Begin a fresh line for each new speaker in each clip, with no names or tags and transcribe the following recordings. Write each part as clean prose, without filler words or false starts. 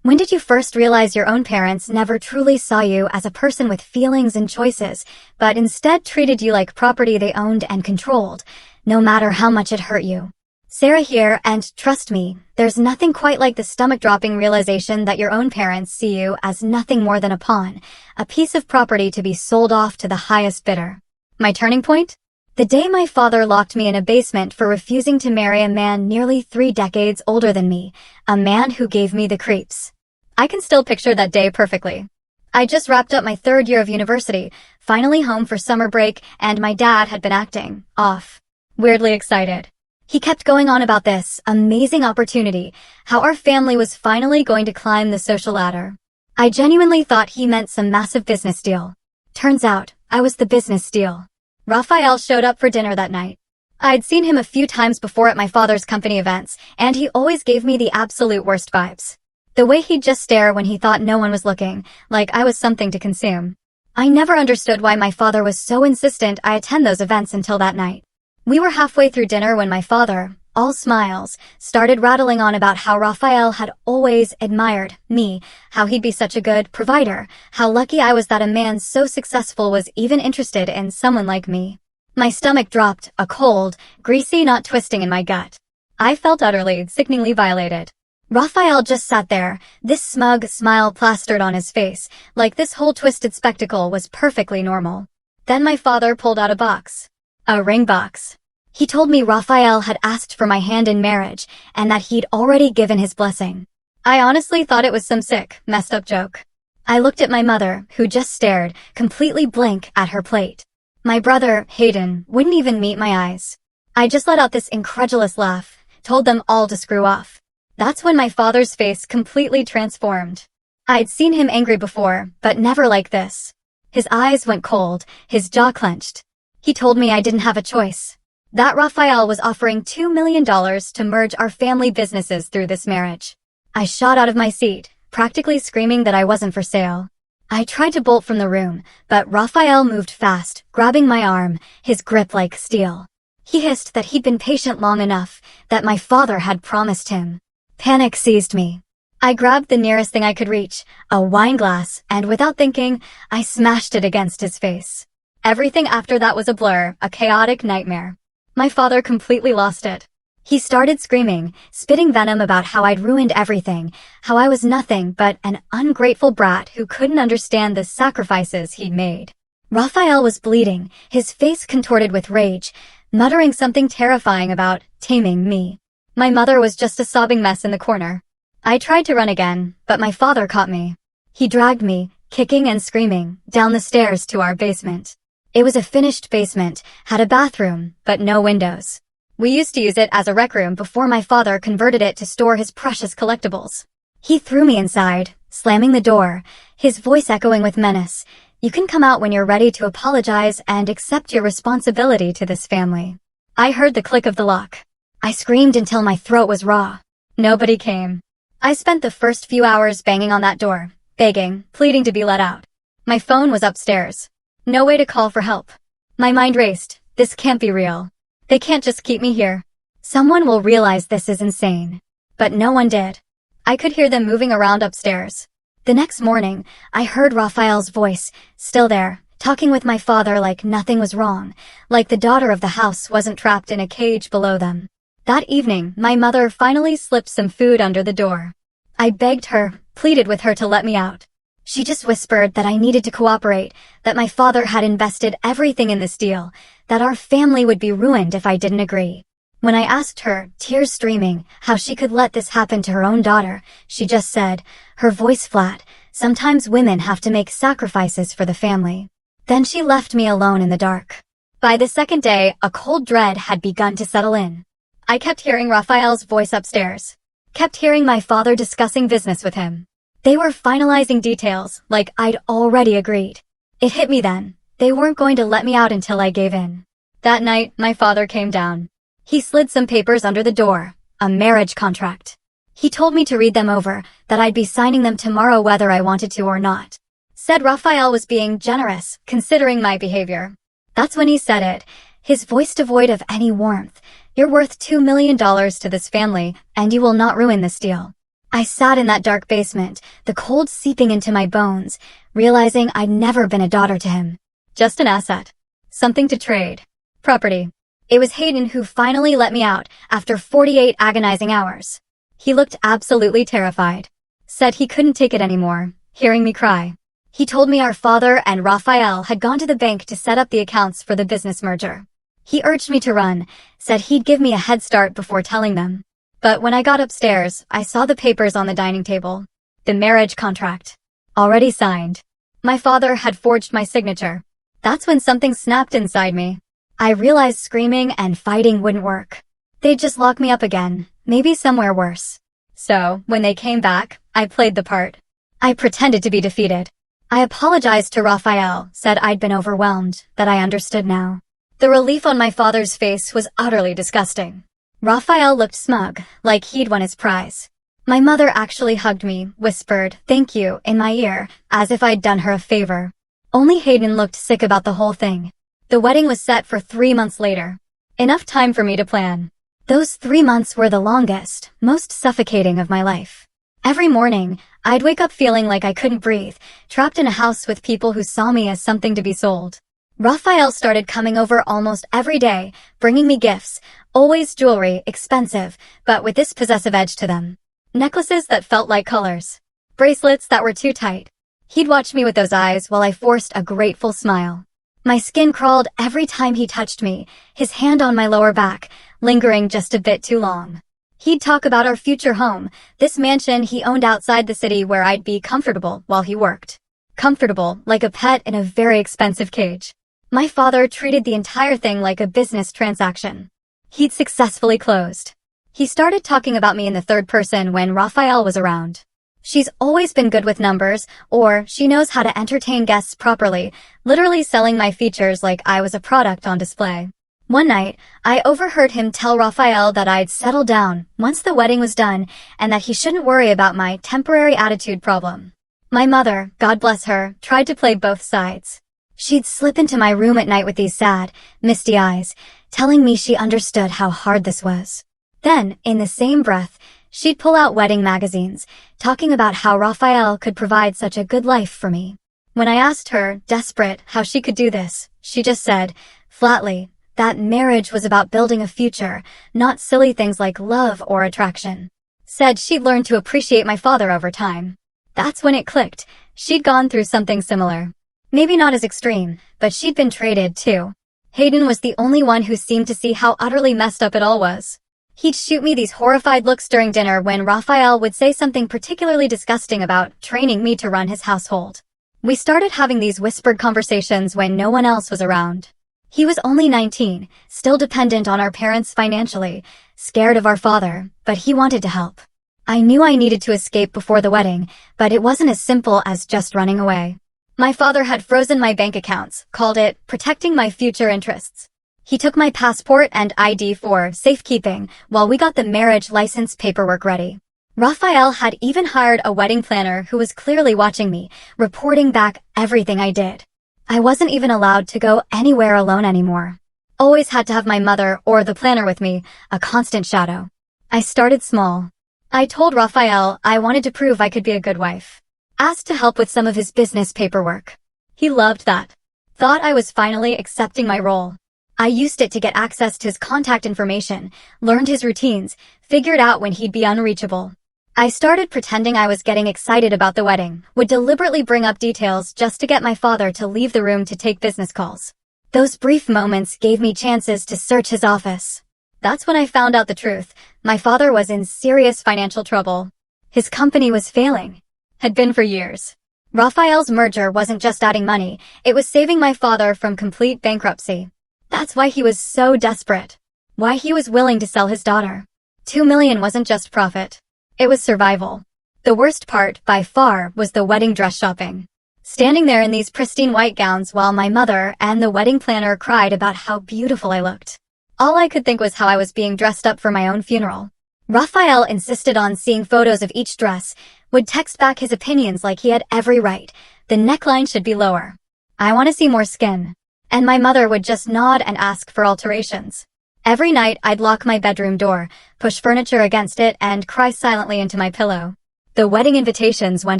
When did you first realize your own parents never truly saw you as a person with feelings and choices, but instead treated you like property they owned and controlled, no matter how much it hurt you? Sarah here, and trust me, there's nothing quite like the stomach-dropping realization that your own parents see you as nothing more than a pawn, a piece of property to be sold off to the highest bidder. My turning point? The day my father locked me in a basement for refusing to marry a man nearly 3 decades older than me, a man who gave me the creeps. I can still picture that day perfectly. I just wrapped up my 3rd year of university, finally home for summer break, and my dad had been acting off. Weirdly excited. He kept going on about this amazing opportunity, how our family was finally going to climb the social ladder. I genuinely thought he meant some massive business deal. Turns out, I was the business deal. Raphael showed up for dinner that night. I'd seen him a few times before at my father's company events, and he always gave me the absolute worst vibes. The way he'd just stare when he thought no one was looking, like I was something to consume. I never understood why my father was so insistent I attend those events until that night. We were halfway through dinner when my father, all smiles, started rattling on about how Raphael had always admired me, how he'd be such a good provider, how lucky I was that a man so successful was even interested in someone like me. My stomach dropped, a cold, greasy knot twisting in my gut. I felt utterly, sickeningly violated. Raphael just sat there, this smug smile plastered on his face, like this whole twisted spectacle was perfectly normal. Then my father pulled out a box. A ring box. He told me Raphael had asked for my hand in marriage, and that he'd already given his blessing. I honestly thought it was some sick, messed up joke. I looked at my mother, who just stared, completely blank, at her plate. My brother, Hayden, wouldn't even meet my eyes. I just let out this incredulous laugh, told them all to screw off. That's when my father's face completely transformed. I'd seen him angry before, but never like this. His eyes went cold, his jaw clenched. He told me I didn't have a choice. That Raphael was offering $2 million to merge our family businesses through this marriage. I shot out of my seat, practically screaming that I wasn't for sale. I tried to bolt from the room, but Raphael moved fast, grabbing my arm, his grip like steel. He hissed that he'd been patient long enough, that my father had promised him. Panic seized me. I grabbed the nearest thing I could reach, a wine glass, and without thinking, I smashed it against his face. Everything after that was a blur, a chaotic nightmare. My father completely lost it. He started screaming, spitting venom about how I'd ruined everything, how I was nothing but an ungrateful brat who couldn't understand the sacrifices he'd made. Raphael was bleeding, his face contorted with rage, muttering something terrifying about taming me. My mother was just a sobbing mess in the corner. I tried to run again, but my father caught me. He dragged me, kicking and screaming, down the stairs to our basement. It was a finished basement, had a bathroom, but no windows. We used to use it as a rec room before my father converted it to store his precious collectibles. He threw me inside, slamming the door, his voice echoing with menace. You can come out when you're ready to apologize and accept your responsibility to this family. I heard the click of the lock. I screamed until my throat was raw. Nobody came. I spent the first few hours banging on that door, begging, pleading to be let out. My phone was upstairs. No way to call for help. My mind raced. This can't be real. They can't just keep me here. Someone will realize this is insane. But no one did. I could hear them moving around upstairs. The next morning, I heard Raphael's voice, still there, talking with my father like nothing was wrong, like the daughter of the house wasn't trapped in a cage below them. That evening, my mother finally slipped some food under the door. I begged her, pleaded with her to let me out. She just whispered that I needed to cooperate, that my father had invested everything in this deal, that our family would be ruined if I didn't agree. When I asked her, tears streaming, how she could let this happen to her own daughter, she just said, her voice flat, sometimes women have to make sacrifices for the family. Then she left me alone in the dark. By the second day, a cold dread had begun to settle in. I kept hearing Raphael's voice upstairs. Kept hearing my father discussing business with him. They were finalizing details, like I'd already agreed. It hit me then. They weren't going to let me out until I gave in. That night, my father came down. He slid some papers under the door, a marriage contract. He told me to read them over, that I'd be signing them tomorrow whether I wanted to or not. Said Raphael was being generous, considering my behavior. That's when he said it, his voice devoid of any warmth. You're worth $2 million to this family, and you will not ruin this deal. I sat in that dark basement, the cold seeping into my bones, realizing I'd never been a daughter to him. Just an asset. Something to trade. Property. It was Hayden who finally let me out after 48 agonizing hours. He looked absolutely terrified. Said he couldn't take it anymore, hearing me cry. He told me our father and Raphael had gone to the bank to set up the accounts for the business merger. He urged me to run, said he'd give me a head start before telling them. But when I got upstairs, I saw the papers on the dining table. The marriage contract. Already signed. My father had forged my signature. That's when something snapped inside me. I realized screaming and fighting wouldn't work. They'd just lock me up again, maybe somewhere worse. So, when they came back, I played the part. I pretended to be defeated. I apologized to Raphael, said I'd been overwhelmed, that I understood now. The relief on my father's face was utterly disgusting. Raphael looked smug, like he'd won his prize. My mother actually hugged me, whispered, "Thank you," in my ear, as if I'd done her a favor. Only Hayden looked sick about the whole thing. The wedding was set for 3 months later. Enough time for me to plan. Those 3 months were the longest, most suffocating of my life. Every morning, I'd wake up feeling like I couldn't breathe, trapped in a house with people who saw me as something to be sold. Raphael started coming over almost every day, bringing me gifts, always jewelry, expensive, but with this possessive edge to them. Necklaces that felt like colors. Bracelets that were too tight. He'd watch me with those eyes while I forced a grateful smile. My skin crawled every time he touched me, his hand on my lower back, lingering just a bit too long. He'd talk about our future home, this mansion he owned outside the city where I'd be comfortable while he worked. Comfortable, like a pet in a very expensive cage. My father treated the entire thing like a business transaction. He'd successfully closed. He started talking about me in the third person when Raphael was around. She's always been good with numbers, or she knows how to entertain guests properly, literally selling my features like I was a product on display. One night, I overheard him tell Raphael that I'd settle down once the wedding was done and that he shouldn't worry about my temporary attitude problem. My mother, God bless her, tried to play both sides. She'd slip into my room at night with these sad, misty eyes, telling me she understood how hard this was. Then, in the same breath, she'd pull out wedding magazines, talking about how Raphael could provide such a good life for me. When I asked her, desperate, how she could do this, she just said, flatly, that marriage was about building a future, not silly things like love or attraction. Said she'd learned to appreciate my father over time. That's when it clicked. She'd gone through something similar. Maybe not as extreme, but she'd been traded too. Hayden was the only one who seemed to see how utterly messed up it all was. He'd shoot me these horrified looks during dinner when Raphael would say something particularly disgusting about training me to run his household. We started having these whispered conversations when no one else was around. He was only 19, still dependent on our parents financially, scared of our father, but he wanted to help. I knew I needed to escape before the wedding, but it wasn't as simple as just running away. My father had frozen my bank accounts, called it protecting my future interests. He took my passport and ID for safekeeping while we got the marriage license paperwork ready. Raphael had even hired a wedding planner who was clearly watching me, reporting back everything I did. I wasn't even allowed to go anywhere alone anymore. Always had to have my mother or the planner with me, a constant shadow. I started small. I told Raphael I wanted to prove I could be a good wife. Asked to help with some of his business paperwork. He loved that. Thought I was finally accepting my role. I used it to get access to his contact information, learned his routines, figured out when he'd be unreachable. I started pretending I was getting excited about the wedding, would deliberately bring up details just to get my father to leave the room to take business calls. Those brief moments gave me chances to search his office. That's when I found out the truth. My father was in serious financial trouble. His company was failing. Had been for years. Raphael's merger wasn't just adding money, it was saving my father from complete bankruptcy. That's why he was so desperate. Why he was willing to sell his daughter. $2 million wasn't just profit. It was survival. The worst part, by far, was the wedding dress shopping. Standing there in these pristine white gowns while my mother and the wedding planner cried about how beautiful I looked. All I could think was how I was being dressed up for my own funeral. Raphael insisted on seeing photos of each dress, would text back his opinions like he had every right. The neckline should be lower. I want to see more skin. And my mother would just nod and ask for alterations. Every night I'd lock my bedroom door, push furniture against it, and cry silently into my pillow. The wedding invitations went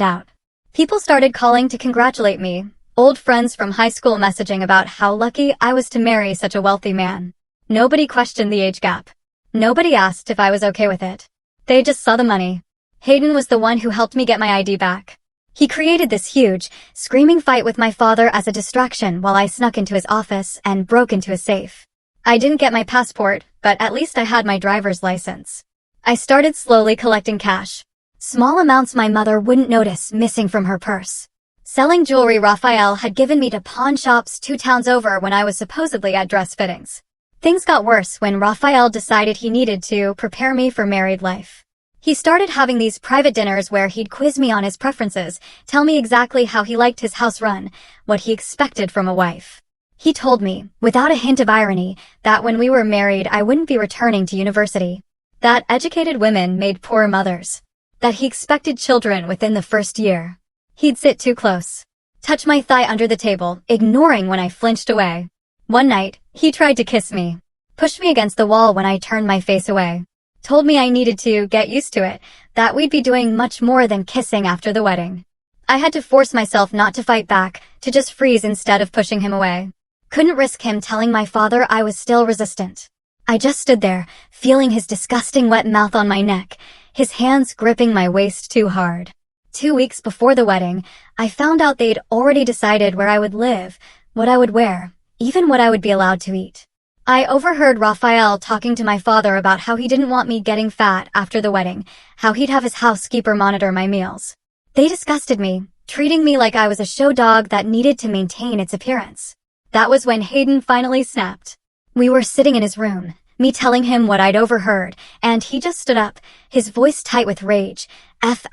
out. People started calling to congratulate me, old friends from high school messaging about how lucky I was to marry such a wealthy man. Nobody questioned the age gap. Nobody asked if I was okay with it. They just saw the money. Hayden was the one who helped me get my ID back. He created this huge, screaming fight with my father as a distraction while I snuck into his office and broke into his safe. I didn't get my passport, but at least I had my driver's license. I started slowly collecting cash. Small amounts my mother wouldn't notice missing from her purse. Selling jewelry Raphael had given me to pawn shops 2 towns over when I was supposedly at dress fittings. Things got worse when Raphael decided he needed to prepare me for married life. He started having these private dinners where he'd quiz me on his preferences, tell me exactly how he liked his house run, what he expected from a wife. He told me, without a hint of irony, that when we were married I wouldn't be returning to university. That educated women made poor mothers. That he expected children within the first year. He'd sit too close. Touch my thigh under the table, ignoring when I flinched away. One night, he tried to kiss me. Pushed me against the wall when I turned my face away. Told me I needed to get used to it, that we'd be doing much more than kissing after the wedding. I had to force myself not to fight back, to just freeze instead of pushing him away. Couldn't risk him telling my father I was still resistant. I just stood there, feeling his disgusting wet mouth on my neck, his hands gripping my waist too hard. 2 weeks before the wedding, I found out they'd already decided where I would live, what I would wear, even what I would be allowed to eat. I overheard Raphael talking to my father about how he didn't want me getting fat after the wedding, how he'd have his housekeeper monitor my meals. They disgusted me, treating me like I was a show dog that needed to maintain its appearance. That was when Hayden finally snapped. We were sitting in his room, me telling him what I'd overheard, and he just stood up, his voice tight with rage. F***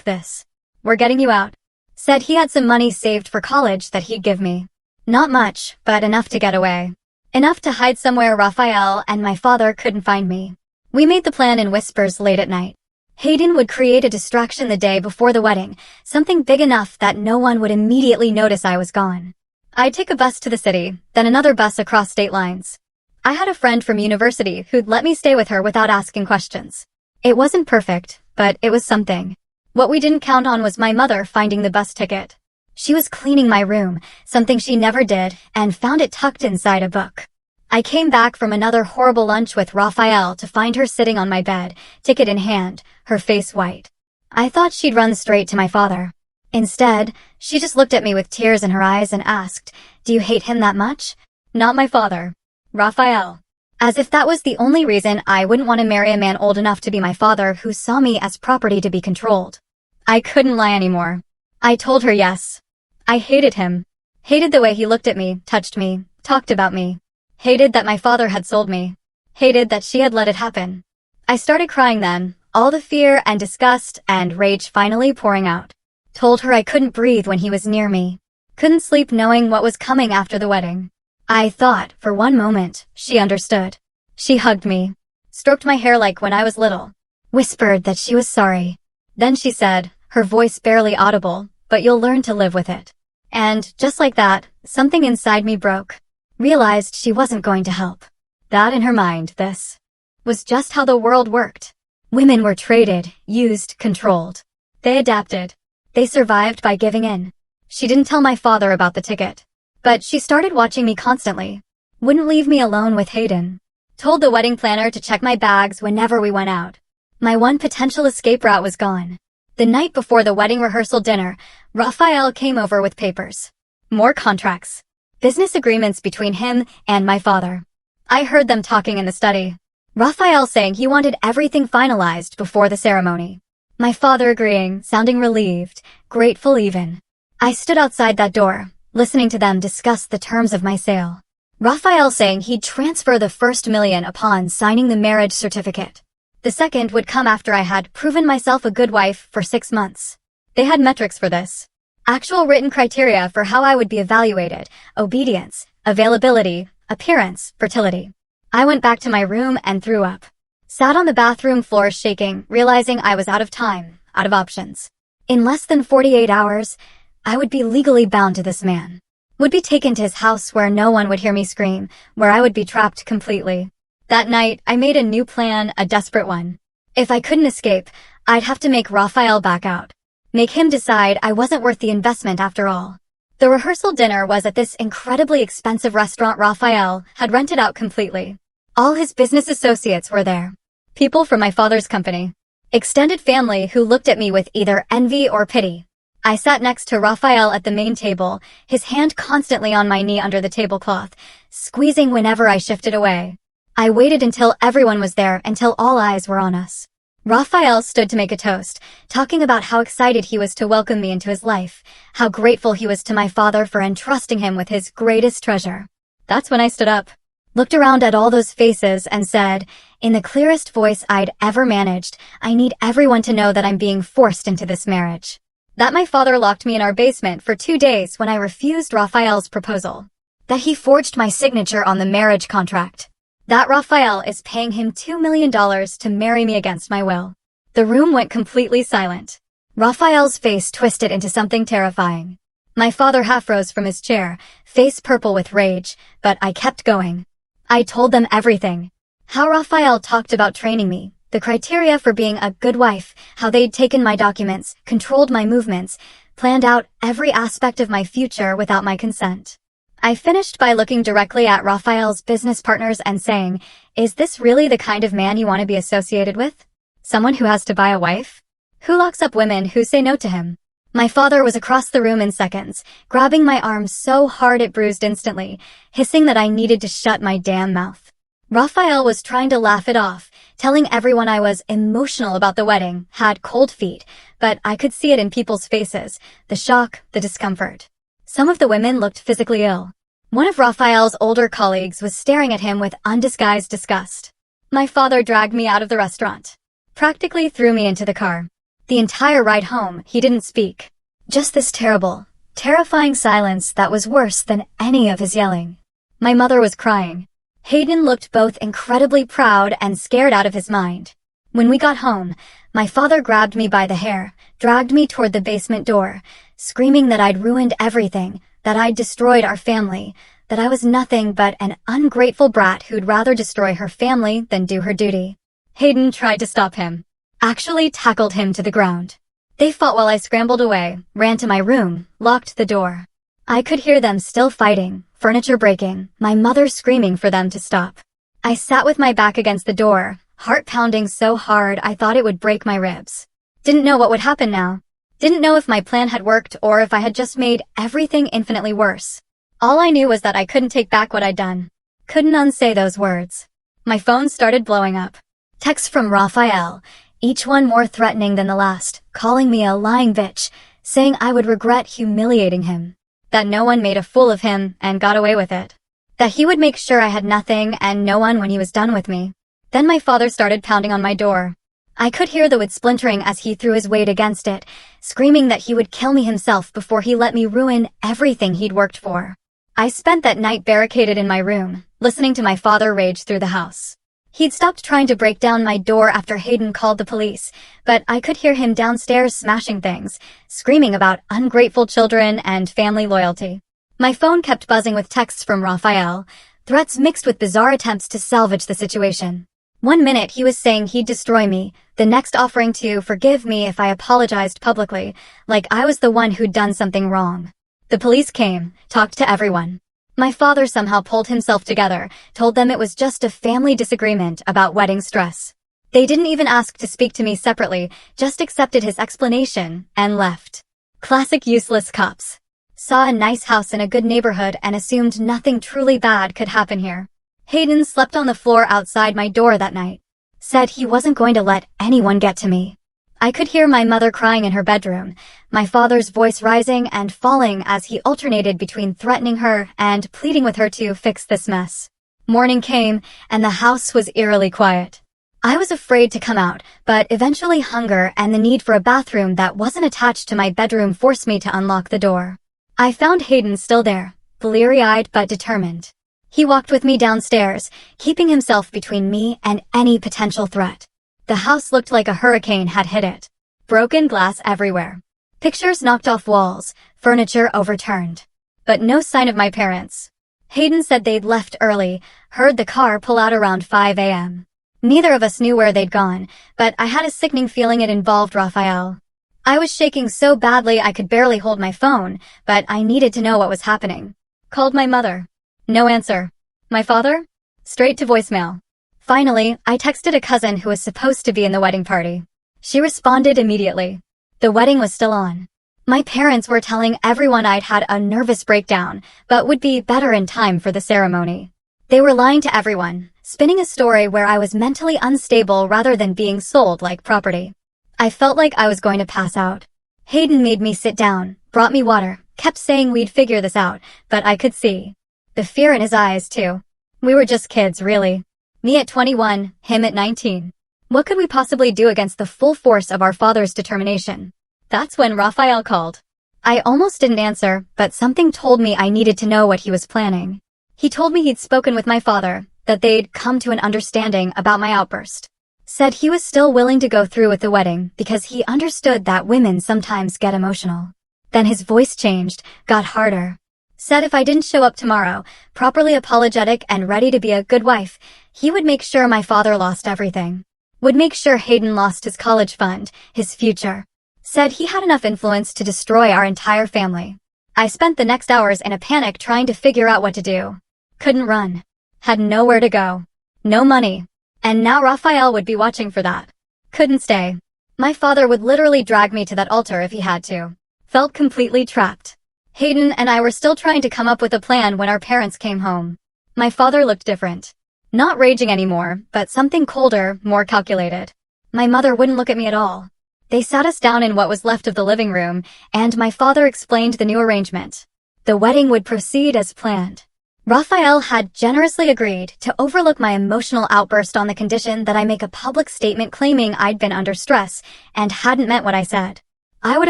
this. We're getting you out. Said he had some money saved for college that he'd give me. Not much, but enough to get away. Enough to hide somewhere Raphael and my father couldn't find me. We made the plan in whispers late at night. Hayden would create a distraction the day before the wedding, something big enough that no one would immediately notice I was gone. I'd take a bus to the city, then another bus across state lines. I had a friend from university who'd let me stay with her without asking questions. It wasn't perfect, but it was something. What we didn't count on was my mother finding the bus ticket. She was cleaning my room, something she never did, and found it tucked inside a book. I came back from another horrible lunch with Raphael to find her sitting on my bed, ticket in hand, her face white. I thought she'd run straight to my father. Instead, she just looked at me with tears in her eyes and asked, "Do you hate him that much?" Not my father. Raphael. As if that was the only reason I wouldn't want to marry a man old enough to be my father who saw me as property to be controlled. I couldn't lie anymore. I told her yes. I hated him. Hated the way he looked at me, touched me, talked about me. Hated that my father had sold me. Hated that she had let it happen. I started crying then, all the fear and disgust and rage finally pouring out. Told her I couldn't breathe when he was near me. Couldn't sleep knowing what was coming after the wedding. I thought, for one moment, she understood. She hugged me, stroked my hair like when I was little, whispered that she was sorry. Then she said, her voice barely audible, "But you'll learn to live with it." And, just like that, something inside me broke. Realized she wasn't going to help. That in her mind, this was just how the world worked. Women were traded, used, controlled. They adapted. They survived by giving in. She didn't tell my father about the ticket. But she started watching me constantly. Wouldn't leave me alone with Hayden. Told the wedding planner to check my bags whenever we went out. My one potential escape route was gone. The night before the wedding rehearsal dinner, Raphael came over with papers. More contracts. Business agreements between him and my father. I heard them talking in the study. Raphael saying he wanted everything finalized before the ceremony. My father agreeing, sounding relieved, grateful even. I stood outside that door, listening to them discuss the terms of my sale. Raphael saying he'd transfer the first $1 million upon signing the marriage certificate. The second would come after I had proven myself a good wife for 6 months. They had metrics for this. Actual written criteria for how I would be evaluated: obedience, availability, appearance, fertility. I went back to my room and threw up. Sat on the bathroom floor shaking, realizing I was out of time, out of options. In less than 48 hours, I would be legally bound to this man. Would be taken to his house where no one would hear me scream, where I would be trapped completely. That night, I made a new plan, a desperate one. If I couldn't escape, I'd have to make Raphael back out. Make him decide I wasn't worth the investment after all. The rehearsal dinner was at this incredibly expensive restaurant Raphael had rented out completely. All his business associates were there. People from my father's company. Extended family who looked at me with either envy or pity. I sat next to Raphael at the main table, his hand constantly on my knee under the tablecloth, squeezing whenever I shifted away. I waited until everyone was there, until all eyes were on us. Raphael stood to make a toast, talking about how excited he was to welcome me into his life, how grateful he was to my father for entrusting him with his greatest treasure. That's when I stood up, looked around at all those faces and said, in the clearest voice I'd ever managed, I need everyone to know that I'm being forced into this marriage. That my father locked me in our basement for 2 days when I refused Raphael's proposal. That he forged my signature on the marriage contract. That Raphael is paying him $2 million to marry me against my will. The room went completely silent. Raphael's face twisted into something terrifying. My father half rose from his chair, face purple with rage, but I kept going. I told them everything. How Raphael talked about training me, the criteria for being a good wife, how they'd taken my documents, controlled my movements, planned out every aspect of my future without my consent. I finished by looking directly at Raphael's business partners and saying, is this really the kind of man you want to be associated with? Someone who has to buy a wife? Who locks up women who say no to him? My father was across the room in seconds, grabbing my arm so hard it bruised instantly, hissing that I needed to shut my damn mouth. Raphael was trying to laugh it off, telling everyone I was emotional about the wedding, had cold feet, but I could see it in people's faces, the shock, the discomfort. Some of the women looked physically ill. One of Raphael's older colleagues was staring at him with undisguised disgust. My father dragged me out of the restaurant. Practically threw me into the car. The entire ride home, he didn't speak. Just this terrible, terrifying silence that was worse than any of his yelling. My mother was crying. Hayden looked both incredibly proud and scared out of his mind. When we got home, my father grabbed me by the hair, dragged me toward the basement door, screaming that I'd ruined everything, that I'd destroyed our family, that I was nothing but an ungrateful brat who'd rather destroy her family than do her duty. Hayden tried to stop him. Actually tackled him to the ground. They fought while I scrambled away, ran to my room, locked the door. I could hear them still fighting, furniture breaking, my mother screaming for them to stop. I sat with my back against the door, heart pounding so hard I thought it would break my ribs. Didn't know what would happen now. Didn't know if my plan had worked or if I had just made everything infinitely worse. All I knew was that I couldn't take back what I'd done. Couldn't unsay those words. My phone started blowing up. Texts from Raphael, each one more threatening than the last, calling me a lying bitch, saying I would regret humiliating him. That no one made a fool of him and got away with it. That he would make sure I had nothing and no one when he was done with me. Then my father started pounding on my door. I could hear the wood splintering as he threw his weight against it, screaming that he would kill me himself before he let me ruin everything he'd worked for. I spent that night barricaded in my room, listening to my father rage through the house. He'd stopped trying to break down my door after Hayden called the police, but I could hear him downstairs smashing things, screaming about ungrateful children and family loyalty. My phone kept buzzing with texts from Raphael, threats mixed with bizarre attempts to salvage the situation. One minute he was saying he'd destroy me, the next offering to forgive me if I apologized publicly, like I was the one who'd done something wrong. The police came, talked to everyone. My father somehow pulled himself together, told them it was just a family disagreement about wedding stress. They didn't even ask to speak to me separately, just accepted his explanation and left. Classic useless cops. Saw a nice house in a good neighborhood and assumed nothing truly bad could happen here. Hayden slept on the floor outside my door that night. Said he wasn't going to let anyone get to me. I could hear my mother crying in her bedroom, my father's voice rising and falling as he alternated between threatening her and pleading with her to fix this mess. Morning came, and the house was eerily quiet. I was afraid to come out, but eventually hunger and the need for a bathroom that wasn't attached to my bedroom forced me to unlock the door. I found Hayden still there, bleary-eyed but determined. He walked with me downstairs, keeping himself between me and any potential threat. The house looked like a hurricane had hit it. Broken glass everywhere. Pictures knocked off walls, furniture overturned. But no sign of my parents. Hayden said they'd left early, heard the car pull out around 5 a.m. Neither of us knew where they'd gone, but I had a sickening feeling it involved Raphael. I was shaking so badly I could barely hold my phone, but I needed to know what was happening. Called my mother. No answer. My father? Straight to voicemail. Finally, I texted a cousin who was supposed to be in the wedding party. She responded immediately. The wedding was still on. My parents were telling everyone I'd had a nervous breakdown, but would be better in time for the ceremony. They were lying to everyone, spinning a story where I was mentally unstable rather than being sold like property. I felt like I was going to pass out. Hayden made me sit down, brought me water, kept saying we'd figure this out, but I could see the fear in his eyes too. We were just kids, really. Me at 21, him at 19. What could we possibly do against the full force of our father's determination? That's when Raphael called. I almost didn't answer, but something told me I needed to know what he was planning. He told me he'd spoken with my father, that they'd come to an understanding about my outburst. Said he was still willing to go through with the wedding because he understood that women sometimes get emotional. Then his voice changed, got harder. Said if I didn't show up tomorrow, properly apologetic and ready to be a good wife, he would make sure my father lost everything. Would make sure Hayden lost his college fund, his future. Said he had enough influence to destroy our entire family. I spent the next hours in a panic trying to figure out what to do. Couldn't run. Had nowhere to go. No money. And now Raphael would be watching for that. Couldn't stay. My father would literally drag me to that altar if he had to. Felt completely trapped. Hayden and I were still trying to come up with a plan when our parents came home. My father looked different. Not raging anymore, but something colder, more calculated. My mother wouldn't look at me at all. They sat us down in what was left of the living room, and my father explained the new arrangement. The wedding would proceed as planned. Raphael had generously agreed to overlook my emotional outburst on the condition that I make a public statement claiming I'd been under stress and hadn't meant what I said. I would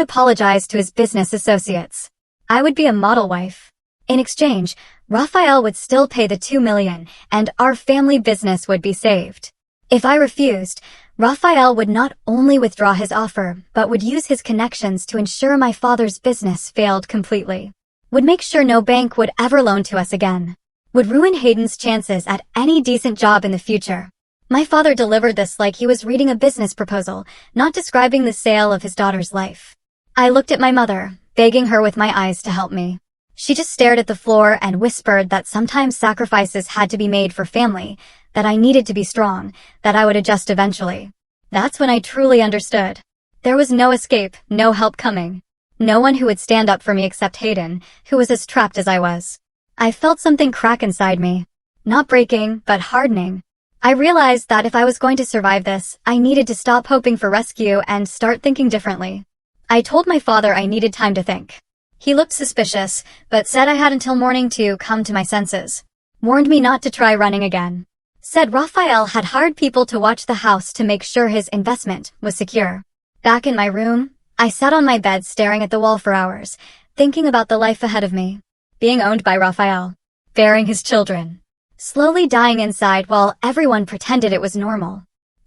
apologize to his business associates. I would be a model wife. In exchange, Raphael would still pay the $2 million, and our family business would be saved. If I refused, Raphael would not only withdraw his offer, but would use his connections to ensure my father's business failed completely. Would make sure no bank would ever loan to us again. Would ruin Hayden's chances at any decent job in the future. My father delivered this like he was reading a business proposal, not describing the sale of his daughter's life. I looked at my mother, begging her with my eyes to help me. She just stared at the floor and whispered that sometimes sacrifices had to be made for family, that I needed to be strong, that I would adjust eventually. That's when I truly understood. There was no escape, no help coming. No one who would stand up for me except Hayden, who was as trapped as I was. I felt something crack inside me. Not breaking, but hardening. I realized that if I was going to survive this, I needed to stop hoping for rescue and start thinking differently. I told my father I needed time to think. He looked suspicious, but said I had until morning to come to my senses. Warned me not to try running again. Said Raphael had hired people to watch the house to make sure his investment was secure. Back in my room, I sat on my bed staring at the wall for hours, thinking about the life ahead of me. Being owned by Raphael. Bearing his children. Slowly dying inside while everyone pretended it was normal.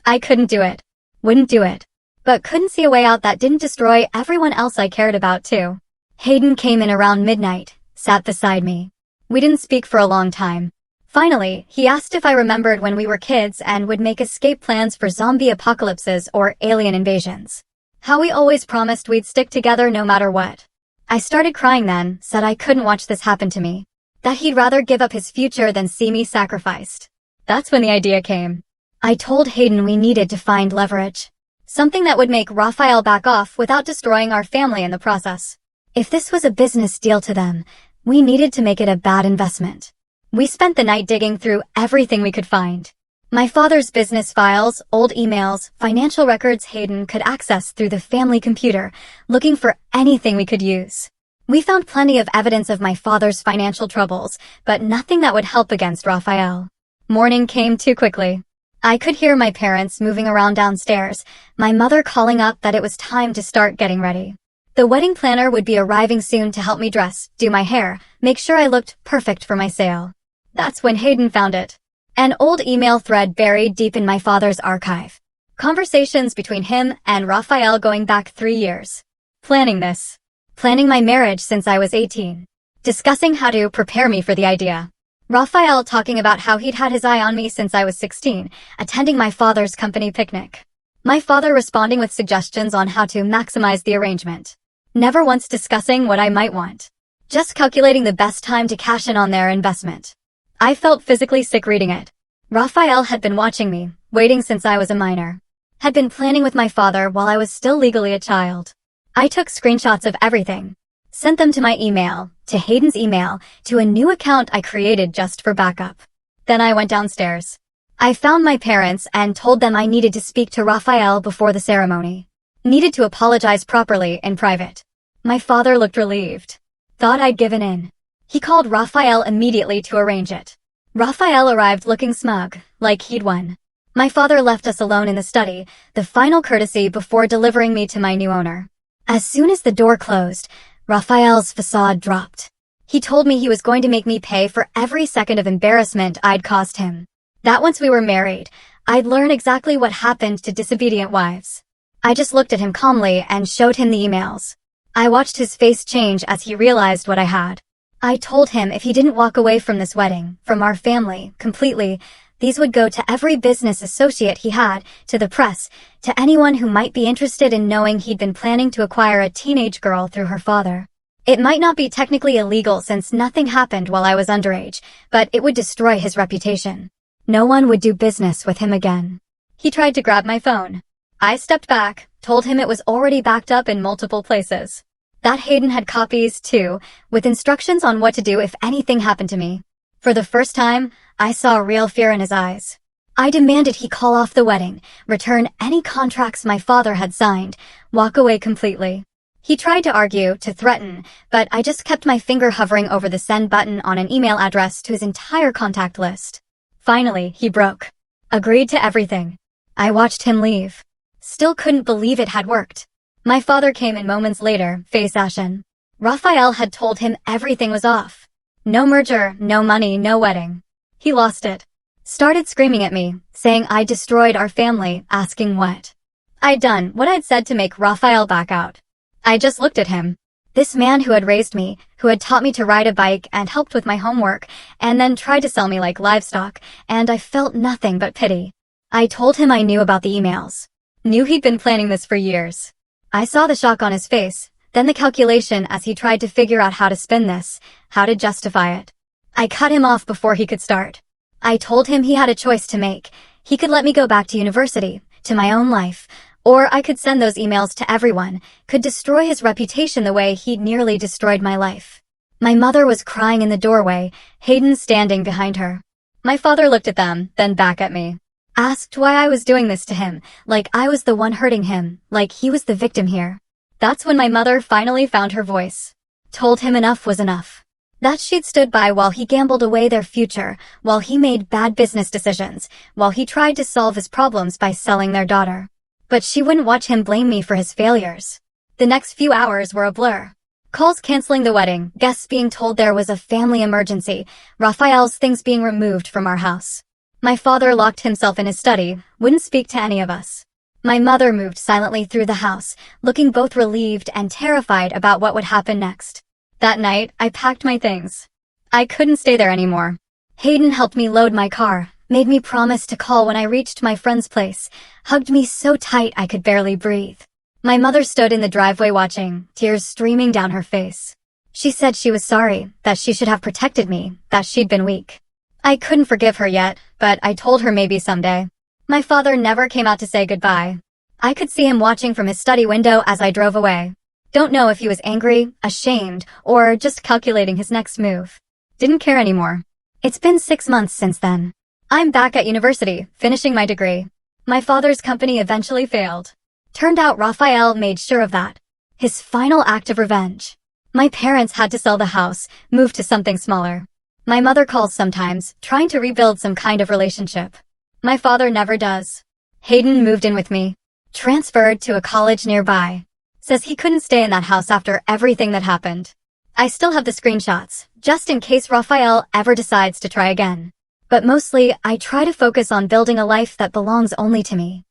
I couldn't do it. Wouldn't do it. But couldn't see a way out that didn't destroy everyone else I cared about too. Hayden came in around midnight, sat beside me. We didn't speak for a long time. Finally, he asked if I remembered when we were kids and would make escape plans for zombie apocalypses or alien invasions. How we always promised we'd stick together no matter what. I started crying then, said I couldn't watch this happen to me. That he'd rather give up his future than see me sacrificed. That's when the idea came. I told Hayden we needed to find leverage. Something that would make Raphael back off without destroying our family in the process. If this was a business deal to them, we needed to make it a bad investment. We spent the night digging through everything we could find. My father's business files, old emails, financial records Hayden could access through the family computer, looking for anything we could use. We found plenty of evidence of my father's financial troubles, but nothing that would help against Raphael. Morning came too quickly. I could hear my parents moving around downstairs, my mother calling up that it was time to start getting ready. The wedding planner would be arriving soon to help me dress, do my hair, make sure I looked perfect for my sale. That's when Hayden found it. An old email thread buried deep in my father's archive. Conversations between him and Raphael going back 3 years. Planning this. Planning my marriage since I was 18. Discussing how to prepare me for the idea. Raphael talking about how he'd had his eye on me since I was 16, attending my father's company picnic. My father responding with suggestions on how to maximize the arrangement. Never once discussing what I might want. Just calculating the best time to cash in on their investment. I felt physically sick reading it. Raphael had been watching me, waiting since I was a minor. Had been planning with my father while I was still legally a child. I took screenshots of everything. Sent them to my email, to Hayden's email, to a new account I created just for backup. Then I went downstairs. I found my parents and told them I needed to speak to Raphael before the ceremony. Needed to apologize properly in private. My father looked relieved. Thought I'd given in. He called Raphael immediately to arrange it. Raphael arrived looking smug, like he'd won. My father left us alone in the study, the final courtesy before delivering me to my new owner. As soon as the door closed, Raphael's facade dropped. He told me he was going to make me pay for every second of embarrassment I'd caused him. That once we were married, I'd learn exactly what happened to disobedient wives. I just looked at him calmly and showed him the emails. I watched his face change as he realized what I had. I told him if he didn't walk away from this wedding, from our family, completely, these would go to every business associate he had, to the press, to anyone who might be interested in knowing he'd been planning to acquire a teenage girl through her father. It might not be technically illegal since nothing happened while I was underage, but it would destroy his reputation. No one would do business with him again. He tried to grab my phone. I stepped back, told him it was already backed up in multiple places. That Hayden had copies, too, with instructions on what to do if anything happened to me. For the first time, I saw real fear in his eyes. I demanded he call off the wedding, return any contracts my father had signed, walk away completely. He tried to argue, to threaten, but I just kept my finger hovering over the send button on an email address to his entire contact list. Finally, he broke. Agreed to everything. I watched him leave. Still couldn't believe it had worked. My father came in moments later, face ashen. Raphael had told him everything was off. No merger, no money, no wedding. He lost it. Started screaming at me, saying I destroyed our family, asking what I'd done, what I'd said to make Raphael back out. I just looked at him. This man who had raised me, who had taught me to ride a bike and helped with my homework, and then tried to sell me like livestock, and I felt nothing but pity. I told him I knew about the emails. Knew he'd been planning this for years. I saw the shock on his face, then the calculation as he tried to figure out how to spin this, how to justify it. I cut him off before he could start. I told him he had a choice to make. He could let me go back to university, to my own life, or I could send those emails to everyone, could destroy his reputation the way he'd nearly destroyed my life. My mother was crying in the doorway, Hayden standing behind her. My father looked at them, then back at me. Asked why I was doing this to him, like I was the one hurting him, like he was the victim here. That's when my mother finally found her voice. Told him enough was enough. That she'd stood by while he gambled away their future, while he made bad business decisions, while he tried to solve his problems by selling their daughter. But she wouldn't watch him blame me for his failures. The next few hours were a blur. Calls canceling the wedding, guests being told there was a family emergency, Raphael's things being removed from our house. My father locked himself in his study, wouldn't speak to any of us. My mother moved silently through the house, looking both relieved and terrified about what would happen next. That night, I packed my things. I couldn't stay there anymore. Hayden helped me load my car, made me promise to call when I reached my friend's place, hugged me so tight I could barely breathe. My mother stood in the driveway watching, tears streaming down her face. She said she was sorry, that she should have protected me, that she'd been weak. I couldn't forgive her yet, but I told her maybe someday. My father never came out to say goodbye. I could see him watching from his study window as I drove away. Don't know if he was angry, ashamed, or just calculating his next move. Didn't care anymore. It's been 6 months since then. I'm back at university, finishing my degree. My father's company eventually failed. Turned out Raphael made sure of that. His final act of revenge. My parents had to sell the house, move to something smaller. My mother calls sometimes, trying to rebuild some kind of relationship. My father never does. Hayden moved in with me. Transferred to a college nearby. Says he couldn't stay in that house after everything that happened. I still have the screenshots, just in case Raphael ever decides to try again. But mostly, I try to focus on building a life that belongs only to me.